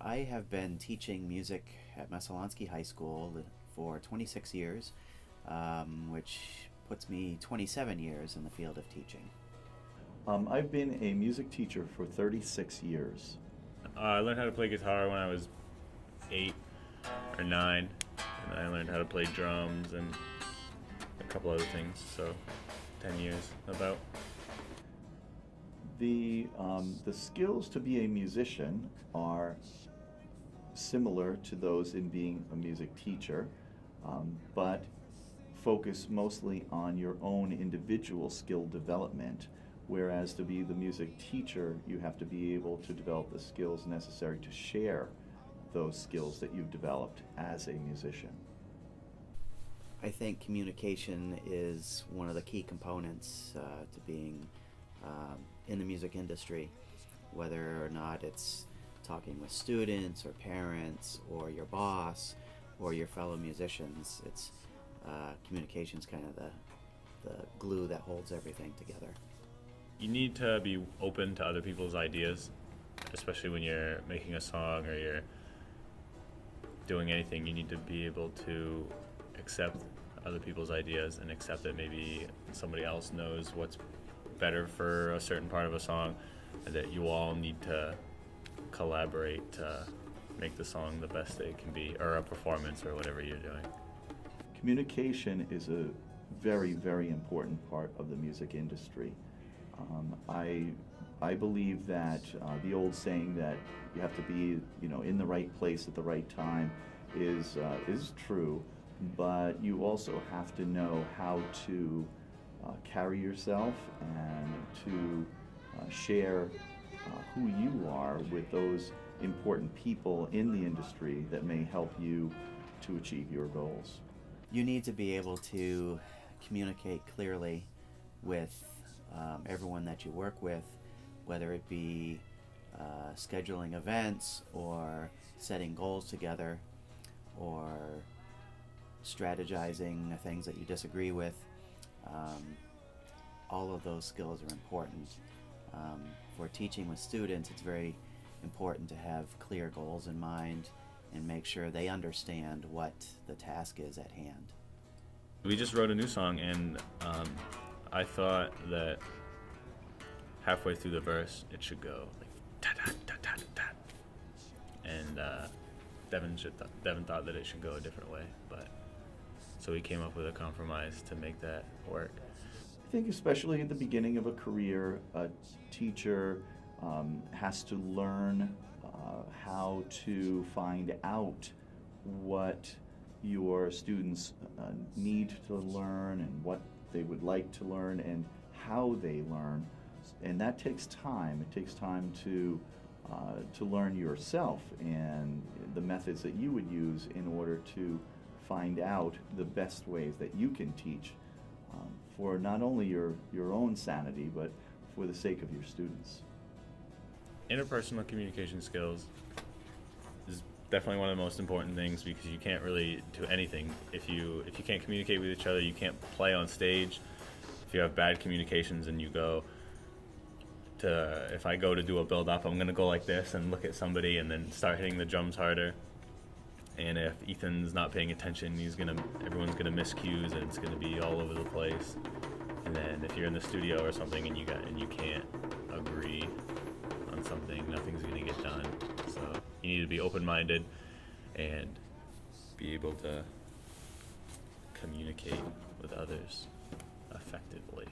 I have been teaching music at Messalonsky High School for 26 years, which puts me 27 years in the field of teaching. I've been a music teacher for 36 years. I learned how to play guitar when I was 8 or 9, and I learned how to play drums and a couple other things, so 10 years about. The skills to be a musician are similar to those in being a music teacher, but focus mostly on your own individual skill development, whereas to be the music teacher, you have to be able to develop the skills necessary to share those skills that you've developed as a musician. I think communication is one of the key components to being in the music industry, whether or not it's talking with students or parents or your boss or your fellow musicians. It's communication's kind of the glue that holds everything together. You need to be open to other people's ideas, especially when you're making a song or you're doing anything. You need to be able to accept other people's ideas and accept that maybe somebody else knows what's better for a certain part of a song, and that you all need to collaborate to make the song the best that it can be, or a performance or whatever you're doing. Communication is a very, very important part of the music industry. I believe that the old saying that you have to be, in the right place at the right time is true, but you also have to know how to carry yourself and to share who you are with those important people in the industry that may help you to achieve your goals. You need to be able to communicate clearly with everyone that you work with, whether it be scheduling events or setting goals together or strategizing things that you disagree with. All of those skills are important. For teaching with students, it's very important to have clear goals in mind and make sure they understand what the task is at hand. We just wrote a new song, and I thought that halfway through the verse it should go like ta ta ta ta ta, and Devin thought that it should go a different way, but so we came up with a compromise to make that work. I think especially at the beginning of a career, a teacher has to learn how to find out what your students need to learn and what they would like to learn and how they learn. And that takes time. It takes time to learn yourself and the methods that you would use in order to find out the best ways that you can teach for not only your own sanity, but for the sake of your students. Interpersonal communication skills is definitely one of the most important things, because you can't really do anything if you can't communicate with each other. You can't play on stage if you have bad communications. And if I go to do a build up, I'm gonna go like this and look at somebody and then start hitting the drums harder. And if Ethan's not paying attention, everyone's gonna miss cues, and it's gonna be all over the place. And then if you're in the studio or something and you can't agree on something, nothing's gonna get done. So you need to be open-minded and be able to communicate with others effectively.